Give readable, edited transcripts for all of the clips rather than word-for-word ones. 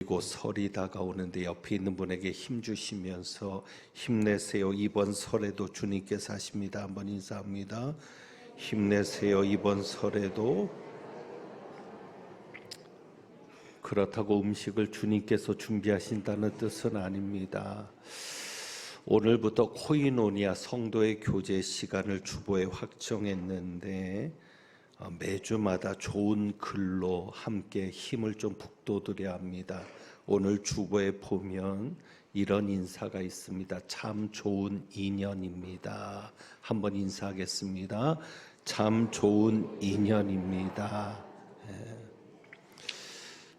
그리고 설이 다가오는데 옆에 있는 분에게 힘 주시면서 힘내세요. 이번 설에도 주님께서 하십니다. 한번 인사합니다. 힘내세요. 이번 설에도. 그렇다고 음식을 주님께서 준비하신다는 뜻은 아닙니다. 오늘부터 코이노니아 성도의 교제 시간을 주보에 확정했는데 매주마다 좋은 글로 함께 힘을 좀 북돋으려 합니다. 오늘 주보에 보면 이런 인사가 있습니다. 참 좋은 인연입니다. 한번 인사하겠습니다. 참 좋은 인연입니다.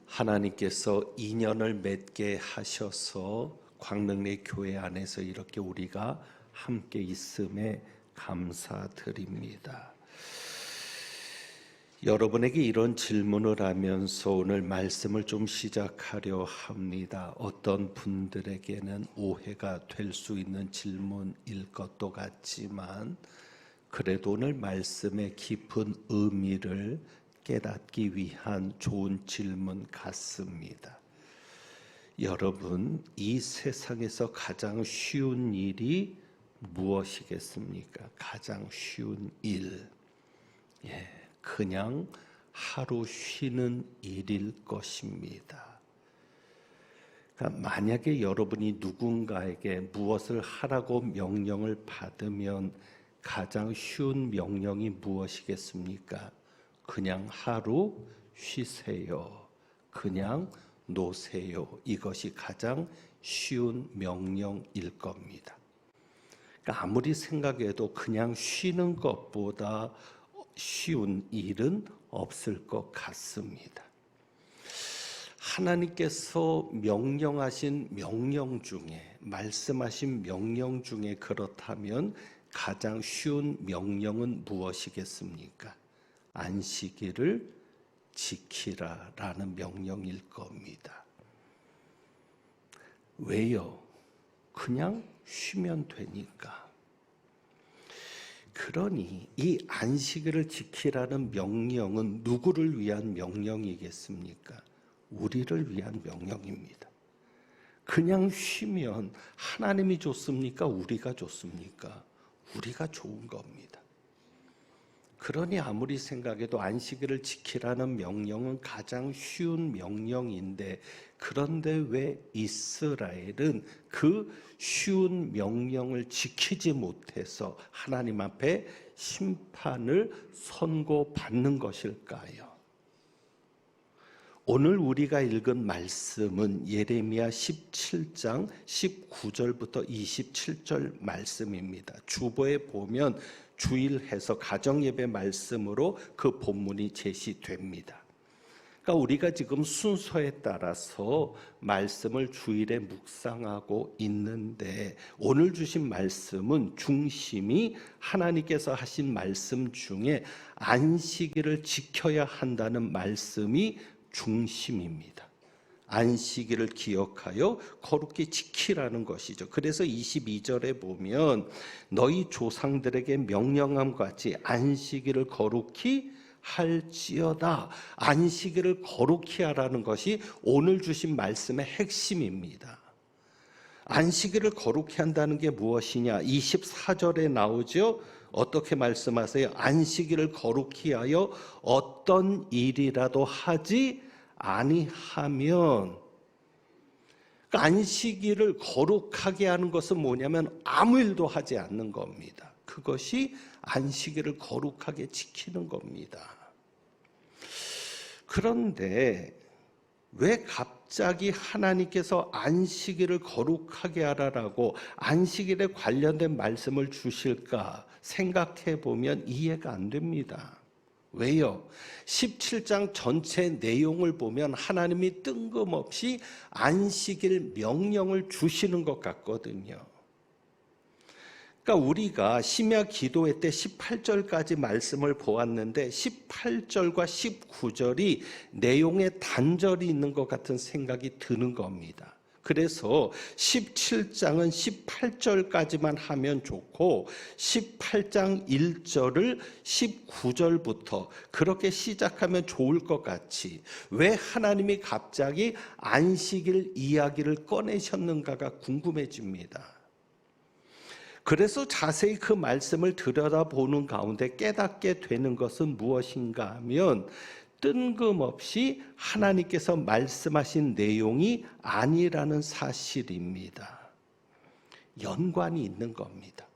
하나님께서 인연을 맺게 하셔서 광릉리 교회 안에서 이렇게 우리가 함께 있음에 감사드립니다. 여러분에게 이런 질문을 하면서 오늘 말씀을 좀 시작하려 합니다. 어떤 분들에게는 오해가 될 수 있는 질문일 것도 같지만 그래도 오늘 말씀의 깊은 의미를 깨닫기 위한 좋은 질문 같습니다. 여러분, 이 세상에서 가장 쉬운 일이 무엇이겠습니까? 가장 쉬운 일. 그냥 하루 쉬는 일일 것입니다. 그러니까 만약에 여러분이 누군가에게 무엇을 하라고 명령을 받으면 가장 쉬운 명령이 무엇이겠습니까? 그냥 하루 쉬세요. 그냥 노세요. 이것이 가장 쉬운 명령일 겁니다. 그러니까 아무리 생각해도 그냥 쉬는 것보다 쉬운 일은 없을 것 같습니다. 하나님께서 명령하신 명령 중에, 말씀하신 명령 중에 그렇다면 가장 쉬운 명령은 무엇이겠습니까? 안식일을 지키라라는 명령일 겁니다. 왜요? 그냥 쉬면 되니까. 그러니 이 안식일을 지키라는 명령은 누구를 위한 명령이겠습니까? 우리를 위한 명령입니다. 그냥 쉬면 하나님이 좋습니까? 우리가 좋습니까? 우리가 좋은 겁니다. 그러니 아무리 생각해도 안식일을 지키라는 명령은 가장 쉬운 명령인데, 그런데 왜 이스라엘은 그 쉬운 명령을 지키지 못해서 하나님 앞에 심판을 선고받는 것일까요? 오늘 우리가 읽은 말씀은 예레미야 17장 19절부터 27절 말씀입니다. 주보에 보면 주일해서 가정예배 말씀으로 그 본문이 제시됩니다. 그러니까 우리가 지금 순서에 따라서 말씀을 주일에 묵상하고 있는데, 오늘 주신 말씀은 중심이 하나님께서 하신 말씀 중에 안식일을 지켜야 한다는 말씀이 중심입니다. 안식일을 기억하여 거룩히 지키라는 것이죠. 그래서 22절에 보면 너희 조상들에게 명령함 같이 안식일을 거룩히 할지어다. 안식일을 거룩히 하라는 것이 오늘 주신 말씀의 핵심입니다. 안식일을 거룩히 한다는 게 무엇이냐? 24절에 나오죠. 어떻게 말씀하세요? 안식일을 거룩히 하여 어떤 일이라도 하지 아니하면. 그러니까 안식일을 거룩하게 하는 것은 뭐냐면 아무 일도 하지 않는 겁니다. 그것이 안식일을 거룩하게 지키는 겁니다. 그런데 왜 갑자기 하나님께서 안식일을 거룩하게 하라라고 안식일에 관련된 말씀을 주실까 생각해 보면 이해가 안 됩니다. 왜요? 17장 전체 내용을 보면 하나님이 뜬금없이 안식일 명령을 주시는 것 같거든요. 그러니까 우리가 심야 기도회 때 18절까지 말씀을 보았는데 18절과 19절이 내용에 단절이 있는 것 같은 생각이 드는 겁니다. 그래서 17장은 18절까지만 하면 좋고 18장 1절을 19절부터 그렇게 시작하면 좋을 것 같이, 왜 하나님이 갑자기 안식일 이야기를 꺼내셨는가가 궁금해집니다. 그래서 자세히 그 말씀을 들여다보는 가운데 깨닫게 되는 것은 무엇인가 하면, 뜬금없이 하나님께서 말씀하신 내용이 아니라는 사실입니다. 연관이 있는 겁니다.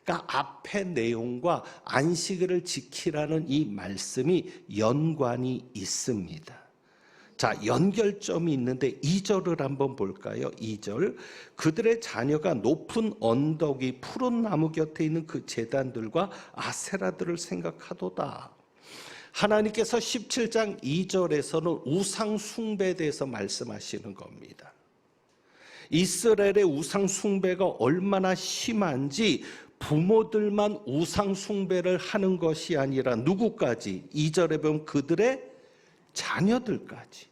그러니까 앞의 내용과 안식일을 지키라는 이 말씀이 연관이 있습니다. 자, 연결점이 있는데 2절을 한번 볼까요? 2절. 그들의 자녀가 높은 언덕 위 푸른 나무 곁에 있는 그 제단들과 아세라들을 생각하도다. 하나님께서 17장 2절에서는 우상 숭배에 대해서 말씀하시는 겁니다. 이스라엘의 우상 숭배가 얼마나 심한지 부모들만 우상 숭배를 하는 것이 아니라 누구까지? 2절에 보면 그들의 자녀들까지.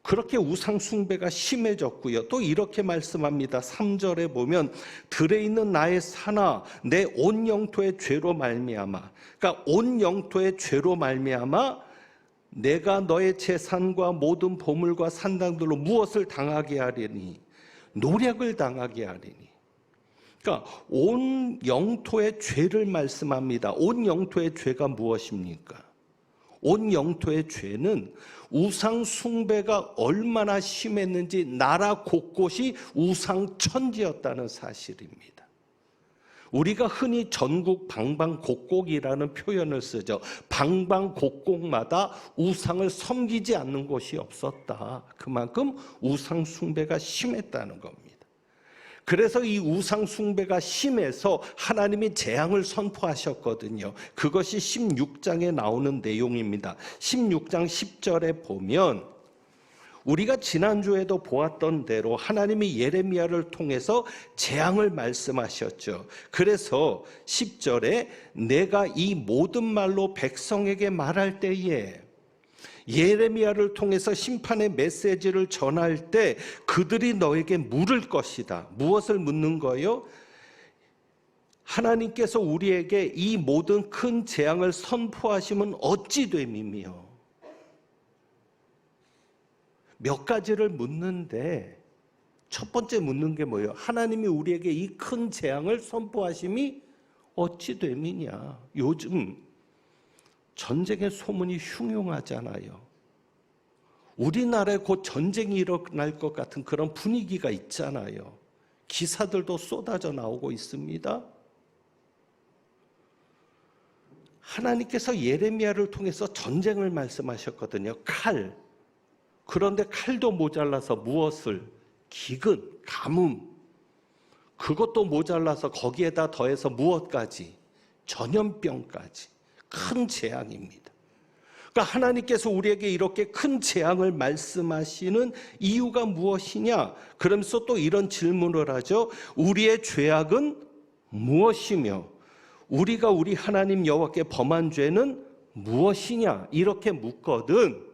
그렇게 우상 숭배가 심해졌고요. 또 이렇게 말씀합니다. 3절에 보면 들에 있는 나의 산아 내 온 영토의 죄로 말미암아, 그러니까 온 영토의 죄로 말미암아 내가 너의 재산과 모든 보물과 산당들로 무엇을 당하게 하리니? 노략을 당하게 하리니. 그러니까 온 영토의 죄를 말씀합니다. 온 영토의 죄가 무엇입니까? 온 영토의 죄는 우상 숭배가 얼마나 심했는지 나라 곳곳이 우상 천지였다는 사실입니다. 우리가 흔히 전국 방방곡곡이라는 표현을 쓰죠. 방방곡곡마다 우상을 섬기지 않는 곳이 없었다. 그만큼 우상 숭배가 심했다는 겁니다. 그래서 이 우상 숭배가 심해서 하나님이 재앙을 선포하셨거든요. 그것이 16장에 나오는 내용입니다. 16장 10절에 보면 우리가 지난주에도 보았던 대로 하나님이 예레미야를 통해서 재앙을 말씀하셨죠. 그래서 10절에 내가 이 모든 말로 백성에게 말할 때에, 예레미야를 통해서 심판의 메시지를 전할 때 그들이 너에게 물을 것이다. 무엇을 묻는 거예요? 하나님께서 우리에게 이 모든 큰 재앙을 선포하시면 어찌 됨이며, 몇 가지를 묻는데 첫 번째 묻는 게 뭐예요? 하나님이 우리에게 이 큰 재앙을 선포하심이 어찌 됨이냐. 요즘 전쟁의 소문이 흉흉하잖아요. 우리나라에 곧 전쟁이 일어날 것 같은 그런 분위기가 있잖아요. 기사들도 쏟아져 나오고 있습니다. 하나님께서 예레미야를 통해서 전쟁을 말씀하셨거든요. 칼. 그런데 칼도 모자라서 무엇을? 기근, 가뭄. 그것도 모자라서 거기에다 더해서 무엇까지? 전염병까지. 큰 재앙입니다. 그러니까 하나님께서 우리에게 이렇게 큰 재앙을 말씀하시는 이유가 무엇이냐? 그러면서 또 이런 질문을 하죠. 우리의 죄악은 무엇이며 우리가 우리 하나님 여호와께 범한 죄는 무엇이냐? 이렇게 묻거든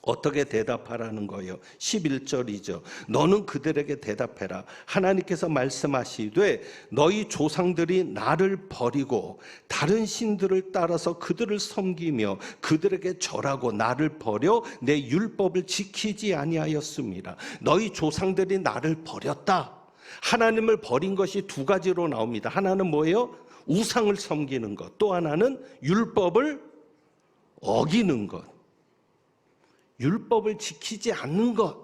어떻게 대답하라는 거예요? 11절이죠. 너는 그들에게 대답해라. 하나님께서 말씀하시되 너희 조상들이 나를 버리고 다른 신들을 따라서 그들을 섬기며 그들에게 절하고 나를 버려 내 율법을 지키지 아니하였습니다. 너희 조상들이 나를 버렸다. 하나님을 버린 것이 두 가지로 나옵니다. 하나는 뭐예요? 우상을 섬기는 것. 또 하나는 율법을 어기는 것. 율법을 지키지 않는 것.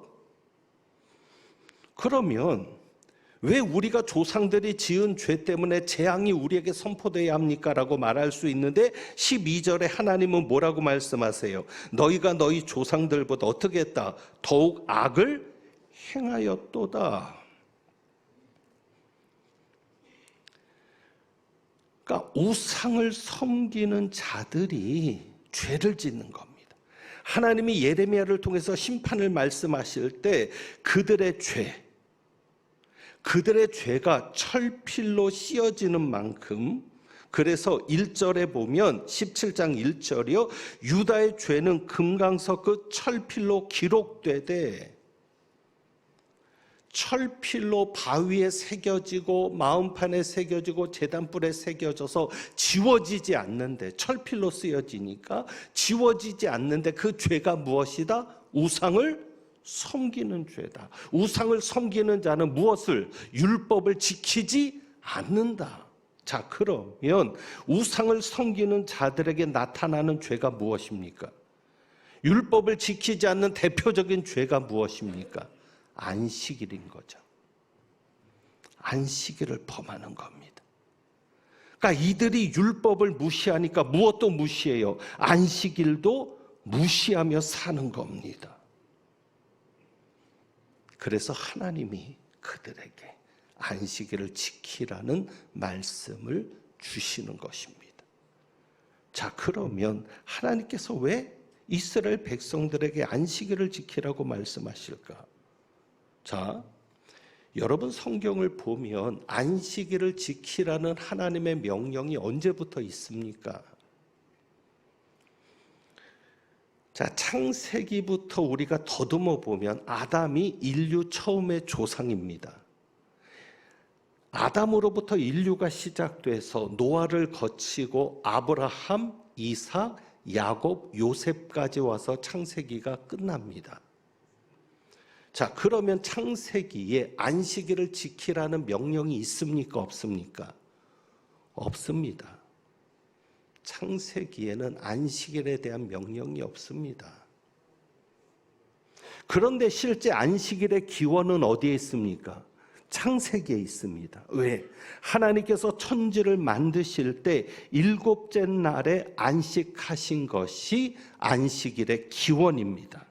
그러면 왜 우리가 조상들이 지은 죄 때문에 재앙이 우리에게 선포되어야 합니까? 라고 말할 수 있는데 12절에 하나님은 뭐라고 말씀하세요? 너희가 너희 조상들보다 어떻게 했다? 더욱 악을 행하였도다. 그러니까 우상을 섬기는 자들이 죄를 짓는 겁니다. 하나님이 예레미야를 통해서 심판을 말씀하실 때 그들의 죄가 철필로 씌어지는 만큼, 그래서 1절에 보면 17장 1절이요. 유다의 죄는 금강석 그 철필로 기록되되, 철필로 바위에 새겨지고 마음판에 새겨지고 제단불에 새겨져서 지워지지 않는데, 철필로 쓰여지니까 지워지지 않는데 그 죄가 무엇이다? 우상을 섬기는 죄다. 우상을 섬기는 자는 무엇을? 율법을 지키지 않는다. 자, 그러면 우상을 섬기는 자들에게 나타나는 죄가 무엇입니까? 율법을 지키지 않는 대표적인 죄가 무엇입니까? 안식일인 거죠. 안식일을 범하는 겁니다. 그러니까 이들이 율법을 무시하니까 무엇도 무시해요? 안식일도 무시하며 사는 겁니다. 그래서 하나님이 그들에게 안식일을 지키라는 말씀을 주시는 것입니다. 자, 그러면 하나님께서 왜 이스라엘 백성들에게 안식일을 지키라고 말씀하실까? 자, 여러분 성경을 보면 안식일을 지키라는 하나님의 명령이 언제부터 있습니까? 자, 창세기부터 우리가 더듬어 보면 아담이 인류 처음의 조상입니다. 아담으로부터 인류가 시작돼서 노아를 거치고 아브라함, 이삭, 야곱, 요셉까지 와서 창세기가 끝납니다. 자, 그러면 창세기에 안식일을 지키라는 명령이 있습니까? 없습니까? 없습니다. 창세기에는 안식일에 대한 명령이 없습니다. 그런데 실제 안식일의 기원은 어디에 있습니까? 창세기에 있습니다. 왜? 하나님께서 천지를 만드실 때 일곱째 날에 안식하신 것이 안식일의 기원입니다.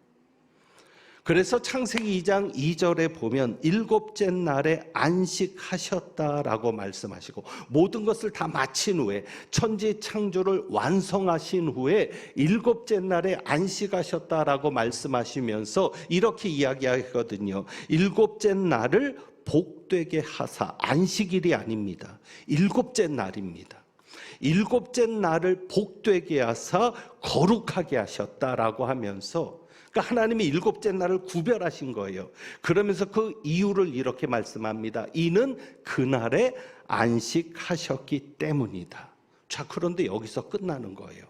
그래서 창세기 2장 2절에 보면 일곱째 날에 안식하셨다라고 말씀하시고, 모든 것을 다 마친 후에 천지 창조를 완성하신 후에 일곱째 날에 안식하셨다라고 말씀하시면서 이렇게 이야기하거든요. 일곱째 날을 복되게 하사, 안식일이 아닙니다. 일곱째 날입니다. 일곱째 날을 복되게 하사 거룩하게 하셨다라고 하면서, 그러니까 하나님이 일곱째 날을 구별하신 거예요. 그러면서 그 이유를 이렇게 말씀합니다. 이는 그날에 안식하셨기 때문이다. 자, 그런데 여기서 끝나는 거예요.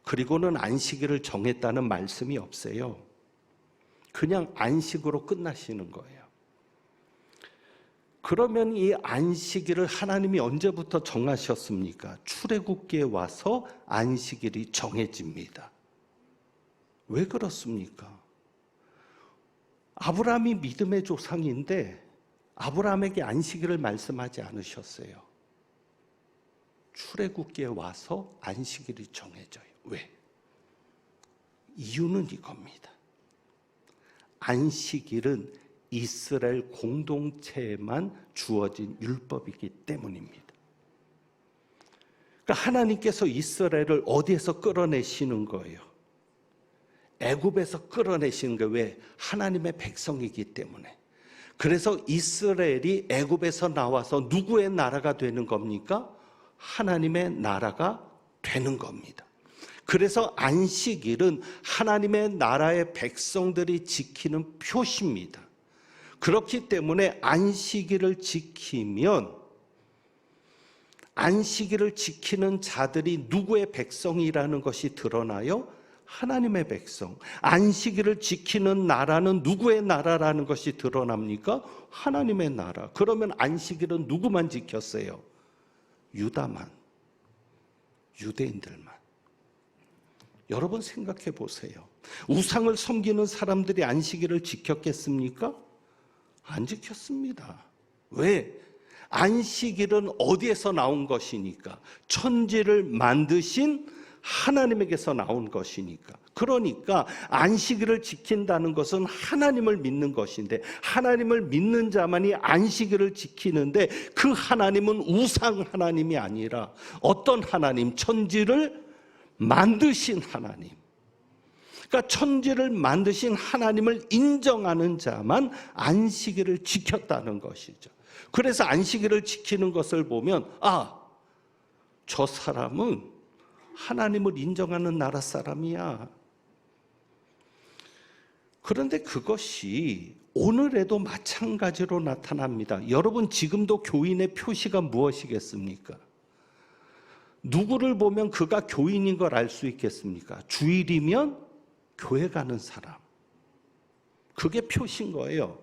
그리고는 안식일을 정했다는 말씀이 없어요. 그냥 안식으로 끝나시는 거예요. 그러면 이 안식일을 하나님이 언제부터 정하셨습니까? 출애굽기에 와서 안식일이 정해집니다. 왜 그렇습니까? 아브라함이 믿음의 조상인데 아브라함에게 안식일을 말씀하지 않으셨어요. 출애굽기에 와서 안식일이 정해져요. 왜? 이유는 이겁니다. 안식일은 이스라엘 공동체에만 주어진 율법이기 때문입니다. 그러니까 하나님께서 이스라엘을 어디에서 끌어내시는 거예요? 애굽에서 끌어내시는 게 왜? 하나님의 백성이기 때문에. 그래서 이스라엘이 애굽에서 나와서 누구의 나라가 되는 겁니까? 하나님의 나라가 되는 겁니다. 그래서 안식일은 하나님의 나라의 백성들이 지키는 표시입니다. 그렇기 때문에 안식일을 지키면, 안식일을 지키는 자들이 누구의 백성이라는 것이 드러나요? 하나님의 백성. 안식일을 지키는 나라는 누구의 나라라는 것이 드러납니까? 하나님의 나라. 그러면 안식일은 누구만 지켰어요? 유다만, 유대인들만. 여러분 생각해 보세요. 우상을 섬기는 사람들이 안식일을 지켰겠습니까? 안 지켰습니다. 왜? 안식일은 어디에서 나온 것이니까? 천지를 만드신 하나님에게서 나온 것이니까. 그러니까 안식일을 지킨다는 것은 하나님을 믿는 것인데, 하나님을 믿는 자만이 안식일을 지키는데, 그 하나님은 우상 하나님이 아니라 어떤 하나님? 천지를 만드신 하나님. 그러니까 천지를 만드신 하나님을 인정하는 자만 안식일을 지켰다는 것이죠. 그래서 안식일을 지키는 것을 보면, 아, 저 사람은 하나님을 인정하는 나라 사람이야. 그런데 그것이 오늘에도 마찬가지로 나타납니다. 여러분, 지금도 교인의 표시가 무엇이겠습니까? 누구를 보면 그가 교인인 걸 알 수 있겠습니까? 주일이면 교회 가는 사람. 그게 표시인 거예요.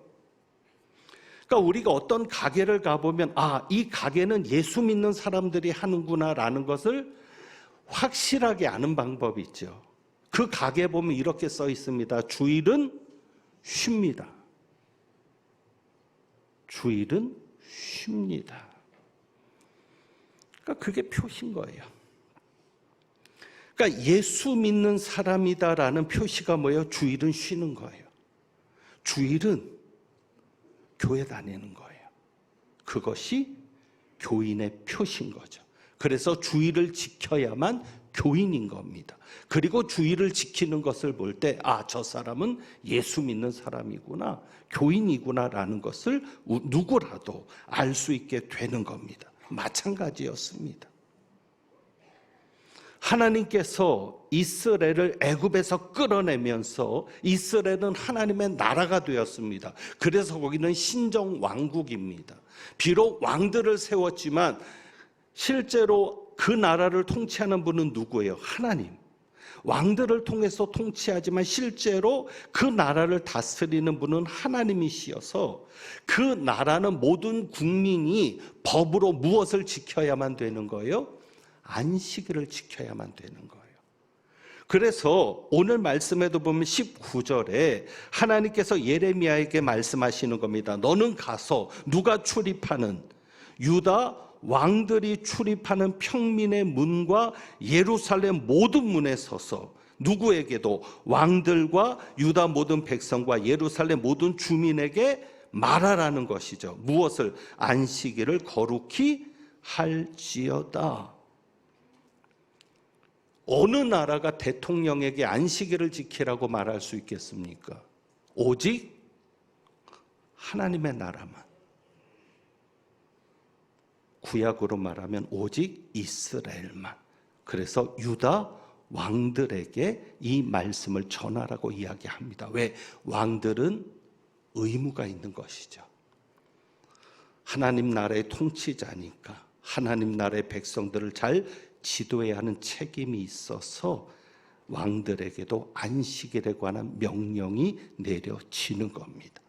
그러니까 우리가 어떤 가게를 가보면 이 가게는 예수 믿는 사람들이 하는구나라는 것을 확실하게 아는 방법이 있죠. 그 가게 보면 이렇게 써 있습니다. 주일은 쉽니다. 주일은 쉽니다. 그러니까 그게 표시인 거예요. 그러니까 예수 믿는 사람이다라는 표시가 뭐예요? 주일은 쉬는 거예요. 주일은 교회 다니는 거예요. 그것이 교인의 표시인 거죠. 그래서 주일을 지켜야만 교인인 겁니다. 그리고 주일을 지키는 것을 볼 때 저 사람은 예수 믿는 사람이구나, 교인이구나라는 것을 누구라도 알 수 있게 되는 겁니다. 마찬가지였습니다. 하나님께서 이스라엘을 애굽에서 끌어내면서 이스라엘은 하나님의 나라가 되었습니다. 그래서 거기는 신정 왕국입니다. 비록 왕들을 세웠지만 실제로 그 나라를 통치하는 분은 누구예요? 하나님. 왕들을 통해서 통치하지만 실제로 그 나라를 다스리는 분은 하나님이시여서 그 나라는 모든 국민이 법으로 무엇을 지켜야만 되는 거예요? 안식일을 지켜야만 되는 거예요. 그래서 오늘 말씀에도 보면 19절에 하나님께서 예레미야에게 말씀하시는 겁니다. 너는 가서 누가 출입하는 유다 왕들이 출입하는 평민의 문과 예루살렘 모든 문에 서서 누구에게도 왕들과 유다 모든 백성과 예루살렘 모든 주민에게 말하라는 것이죠. 무엇을? 안식일을 거룩히 할지어다. 어느 나라가 대통령에게 안식일을 지키라고 말할 수 있겠습니까? 오직 하나님의 나라만. 구약으로 말하면 오직 이스라엘만. 그래서 유다 왕들에게 이 말씀을 전하라고 이야기합니다. 왜? 왕들은 의무가 있는 것이죠. 하나님 나라의 통치자니까 하나님 나라의 백성들을 잘 지도해야 하는 책임이 있어서 왕들에게도 안식일에 관한 명령이 내려지는 겁니다.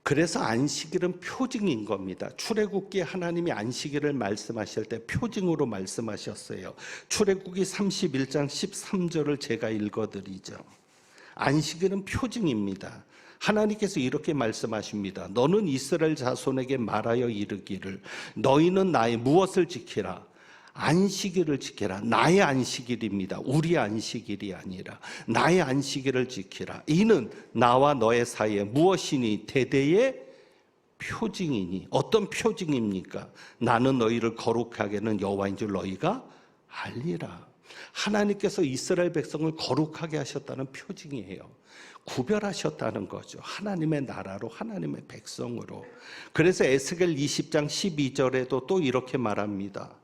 그래서 안식일은 표징인 겁니다. 출애굽기에 하나님이 안식일을 말씀하실 때 표징으로 말씀하셨어요. 출애굽기 31장 13절을 제가 읽어드리죠. 안식일은 표징입니다. 하나님께서 이렇게 말씀하십니다. 너는 이스라엘 자손에게 말하여 이르기를 너희는 나의 무엇을 지키라? 안식일을 지켜라. 나의 안식일입니다. 우리의 안식일이 아니라 나의 안식일을 지키라. 이는 나와 너의 사이에 무엇이니? 대대의 표징이니. 어떤 표징입니까? 나는 너희를 거룩하게 하는 여호와인 줄 너희가 알리라. 하나님께서 이스라엘 백성을 거룩하게 하셨다는 표징이에요. 구별하셨다는 거죠. 하나님의 나라로, 하나님의 백성으로. 그래서 에스겔 20장 12절에도 또 이렇게 말합니다.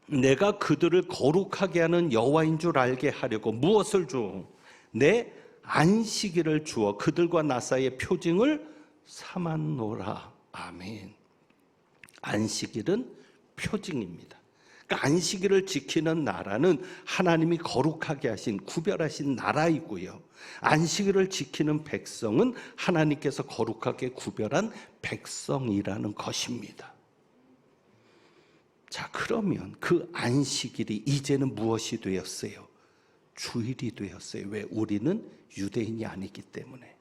내가 그들을 거룩하게 하는 여호와인 줄 알게 하려고 무엇을 주? 내 안식일을 주어 그들과 나 사이의 표징을 삼았노라. 아멘. 안식일은 표징입니다. 그러니까 안식일을 지키는 나라는 하나님이 거룩하게 하신, 구별하신 나라이고요. 안식일을 지키는 백성은 하나님께서 거룩하게 구별한 백성이라는 것입니다. 자, 그러면 그 안식일이 이제는 무엇이 되었어요? 주일이 되었어요. 왜? 우리는 유대인이 아니기 때문에.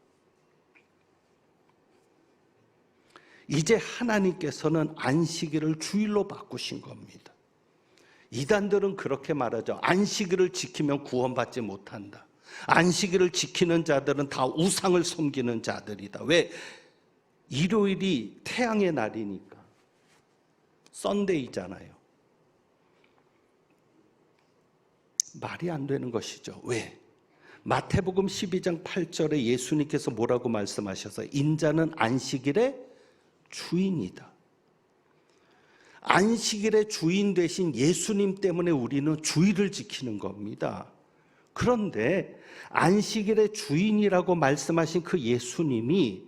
이제 하나님께서는 안식일을 주일로 바꾸신 겁니다. 이단들은 그렇게 말하죠. 안식일을 지키면 구원받지 못한다. 안식일을 지키는 자들은 다 우상을 섬기는 자들이다. 왜? 일요일이 태양의 날이니까. 썬데이잖아요. 말이 안 되는 것이죠. 왜? 마태복음 12장 8절에 예수님께서 뭐라고 말씀하셔서 인자는 안식일의 주인이다. 안식일의 주인 되신 예수님 때문에 우리는 주일을 지키는 겁니다. 그런데 안식일의 주인이라고 말씀하신 그 예수님이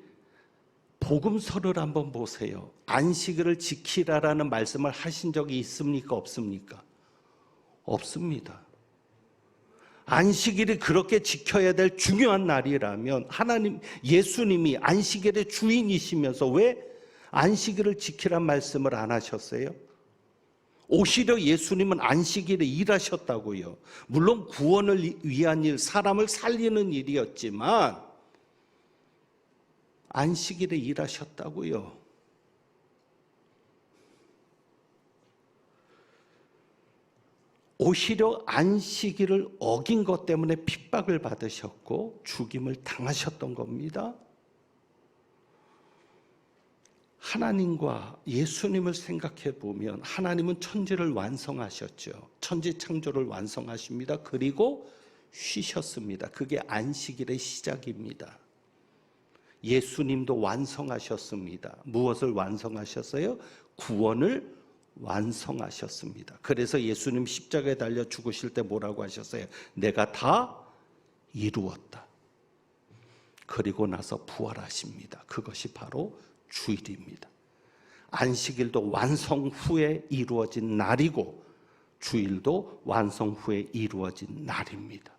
복음서를 한번 보세요. 안식일을 지키라라는 말씀을 하신 적이 있습니까? 없습니까? 없습니다. 안식일이 그렇게 지켜야 될 중요한 날이라면 예수님이 안식일의 주인이시면서 왜 안식일을 지키란 말씀을 안 하셨어요? 오히려 예수님은 안식일에 일하셨다고요. 물론 구원을 위한 일, 사람을 살리는 일이었지만 안식일에 일하셨다고요. 오히려 안식일을 어긴 것 때문에 핍박을 받으셨고 죽임을 당하셨던 겁니다. 하나님과 예수님을 생각해 보면 하나님은 천지를 완성하셨죠. 천지 창조를 완성하십니다. 그리고 쉬셨습니다. 그게 안식일의 시작입니다. 예수님도 완성하셨습니다. 무엇을 완성하셨어요? 구원을 완성하셨습니다. 그래서 예수님 십자가에 달려 죽으실 때 뭐라고 하셨어요? 내가 다 이루었다. 그리고 나서 부활하십니다. 그것이 바로 주일입니다. 안식일도 완성 후에 이루어진 날이고 주일도 완성 후에 이루어진 날입니다.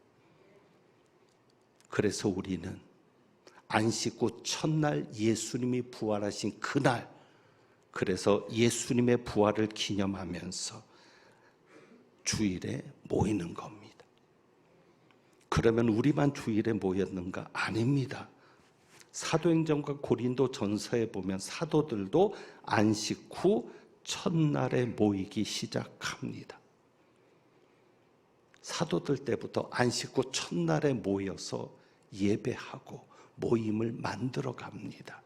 그래서 우리는 안식 후 첫날 예수님이 부활하신 그날, 그래서 예수님의 부활을 기념하면서 주일에 모이는 겁니다. 그러면 우리만 주일에 모였는가? 아닙니다. 사도행전과 고린도전서에 보면 사도들도 안식 후 첫날에 모이기 시작합니다. 사도들 때부터 안식 후 첫날에 모여서 예배하고 모임을 만들어 갑니다.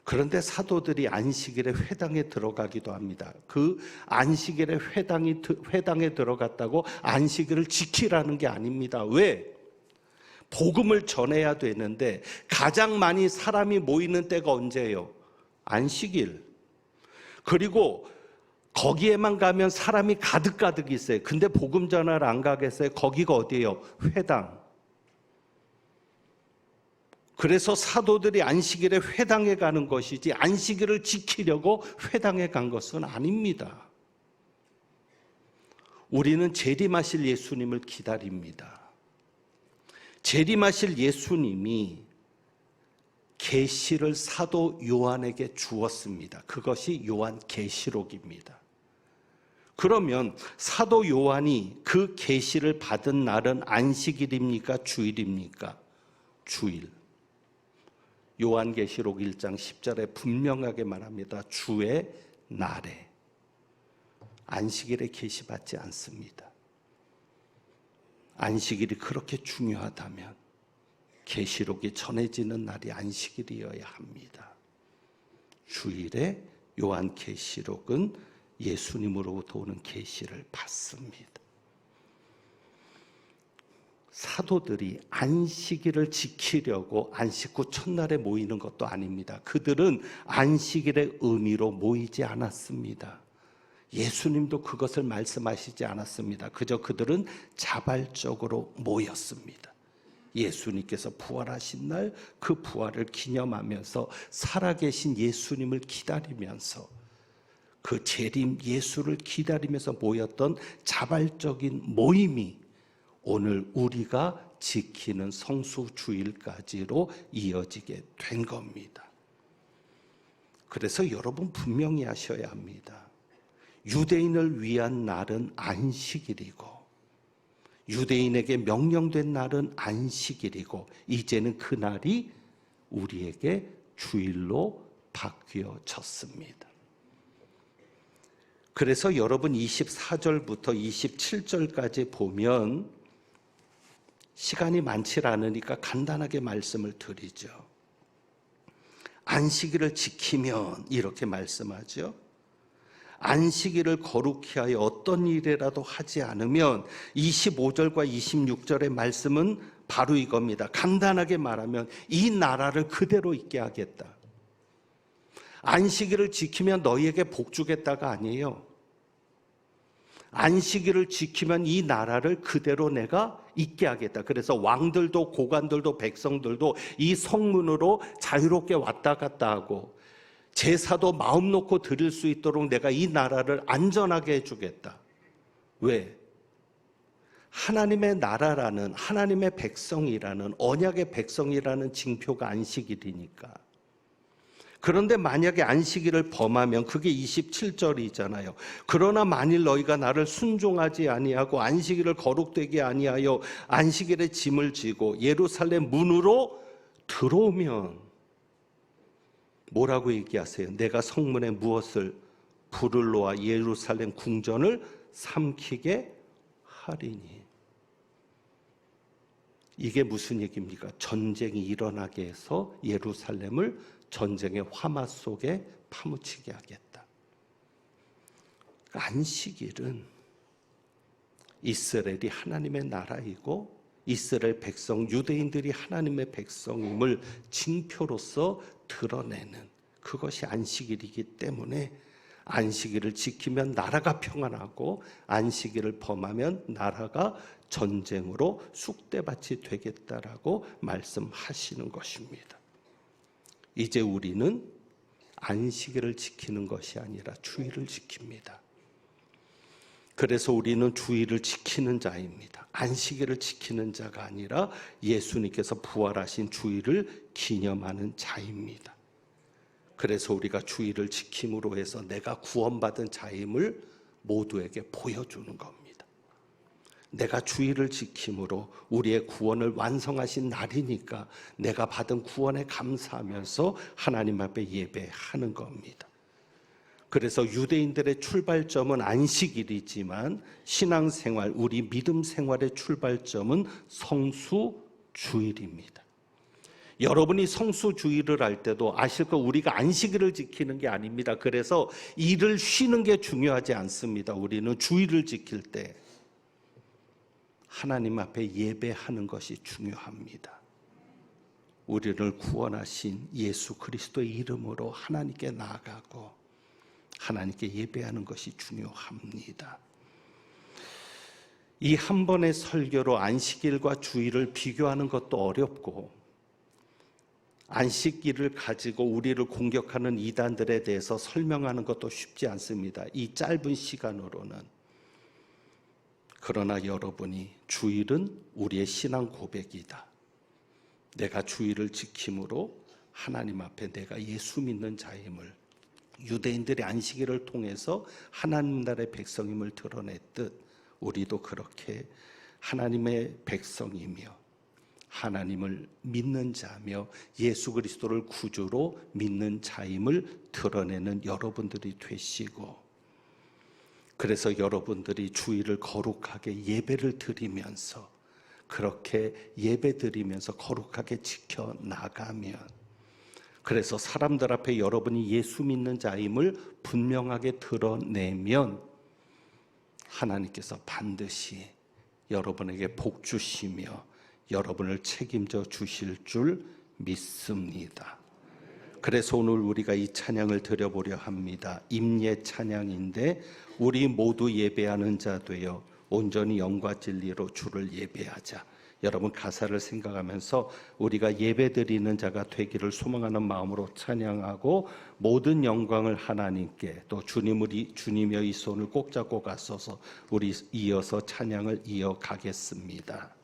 그런데 사도들이 안식일에 회당에 들어가기도 합니다. 그 안식일에 회당에 들어갔다고 안식일을 지키라는 게 아닙니다. 왜? 복음을 전해야 되는데 가장 많이 사람이 모이는 때가 언제예요? 안식일. 그리고 거기에만 가면 사람이 가득 있어요. 근데 복음 전하러 안 가겠어요? 거기가 어디예요? 회당. 그래서 사도들이 안식일에 회당에 가는 것이지 안식일을 지키려고 회당에 간 것은 아닙니다. 우리는 재림하실 예수님을 기다립니다. 재림하실 예수님이 계시를 사도 요한에게 주었습니다. 그것이 요한계시록입니다. 그러면 사도 요한이 그 계시를 받은 날은 안식일입니까? 주일입니까? 주일. 요한계시록 1장 10절에 분명하게 말합니다. 주의 날에. 안식일에 계시받지 않습니다. 안식일이 그렇게 중요하다면 계시록이 전해지는 날이 안식일이어야 합니다. 주일에 요한계시록은 예수님으로부터 오는 계시를 받습니다. 사도들이 안식일을 지키려고 안식 후 첫날에 모이는 것도 아닙니다. 그들은 안식일의 의미로 모이지 않았습니다. 예수님도 그것을 말씀하시지 않았습니다. 그저 그들은 자발적으로 모였습니다. 예수님께서 부활하신 날 그 부활을 기념하면서 살아계신 예수님을 기다리면서 그 재림 예수를 기다리면서 모였던 자발적인 모임이 오늘 우리가 지키는 성수주일까지로 이어지게 된 겁니다. 그래서 여러분 분명히 하셔야 합니다. 유대인을 위한 날은 안식일이고 유대인에게 명령된 날은 안식일이고 이제는 그 날이 우리에게 주일로 바뀌어졌습니다. 그래서 여러분 24절부터 27절까지 보면 시간이 많지 않으니까 간단하게 말씀을 드리죠. 안식일을 지키면 이렇게 말씀하죠. 안식일을 거룩히 하여 어떤 일이라도 하지 않으면 25절과 26절의 말씀은 바로 이겁니다. 간단하게 말하면 이 나라를 그대로 있게 하겠다. 안식일을 지키면 너희에게 복 주겠다가 아니에요. 안식일을 지키면 이 나라를 그대로 내가 있게 하겠다. 그래서 왕들도 고관들도 백성들도 이 성문으로 자유롭게 왔다 갔다 하고 제사도 마음 놓고 드릴 수 있도록 내가 이 나라를 안전하게 해주겠다. 왜? 하나님의 나라라는, 하나님의 백성이라는, 언약의 백성이라는 징표가 안식일이니까. 그런데 만약에 안식일을 범하면 그게 27절이잖아요. 그러나 만일 너희가 나를 순종하지 아니하고 안식일을 거룩되게 아니하여 안식일에 짐을 지고 예루살렘 문으로 들어오면 뭐라고 얘기하세요? 내가 성문에 무엇을 불을 놓아 예루살렘 궁전을 삼키게 하리니. 이게 무슨 얘기입니까? 전쟁이 일어나게 해서 예루살렘을 전쟁의 화마 속에 파묻히게 하겠다. 안식일은 이스라엘이 하나님의 나라이고 이스라엘 백성, 유대인들이 하나님의 백성임을 징표로서 드러내는 그것이 안식일이기 때문에 안식일을 지키면 나라가 평안하고 안식일을 범하면 나라가 전쟁으로 쑥대밭이 되겠다라고 말씀하시는 것입니다. 이제 우리는 안식일을 지키는 것이 아니라 주일을 지킵니다. 그래서 우리는 주일을 지키는 자입니다. 안식일을 지키는 자가 아니라 예수님께서 부활하신 주일을 기념하는 자입니다. 그래서 우리가 주일을 지킴으로 해서 내가 구원받은 자임을 모두에게 보여주는 겁니다. 내가 주일을 지킴으로 우리의 구원을 완성하신 날이니까 내가 받은 구원에 감사하면서 하나님 앞에 예배하는 겁니다. 그래서 유대인들의 출발점은 안식일이지만 신앙생활, 우리 믿음 생활의 출발점은 성수주일입니다. 여러분이 성수주일을 할 때도 아실 거 우리가 안식일을 지키는 게 아닙니다. 그래서 일을 쉬는 게 중요하지 않습니다. 우리는 주일을 지킬 때 하나님 앞에 예배하는 것이 중요합니다. 우리를 구원하신 예수 그리스도의 이름으로 하나님께 나아가고 하나님께 예배하는 것이 중요합니다. 이 한 번의 설교로 안식일과 주일을 비교하는 것도 어렵고 안식일을 가지고 우리를 공격하는 이단들에 대해서 설명하는 것도 쉽지 않습니다. 이 짧은 시간으로는. 그러나 여러분이 주일은 우리의 신앙 고백이다. 내가 주일을 지킴으로 하나님 앞에 내가 예수 믿는 자임을, 유대인들의 안식일을 통해서 하나님 나라의 백성임을 드러냈듯 우리도 그렇게 하나님의 백성이며 하나님을 믿는 자며 예수 그리스도를 구주로 믿는 자임을 드러내는 여러분들이 되시고, 그래서 여러분들이 주일을 거룩하게 예배를 드리면서 그렇게 예배 드리면서 거룩하게 지켜나가면, 그래서 사람들 앞에 여러분이 예수 믿는 자임을 분명하게 드러내면 하나님께서 반드시 여러분에게 복 주시며 여러분을 책임져 주실 줄 믿습니다. 그래서 오늘 우리가 이 찬양을 드려보려 합니다. 임예 찬양인데 우리 모두 예배하는 자 되어 온전히 영과 진리로 주를 예배하자. 여러분 가사를 생각하면서 우리가 예배드리는 자가 되기를 소망하는 마음으로 찬양하고 모든 영광을 하나님께, 또 주님의 이 손을 꼭 잡고 가소서 우리 이어서 찬양을 이어가겠습니다.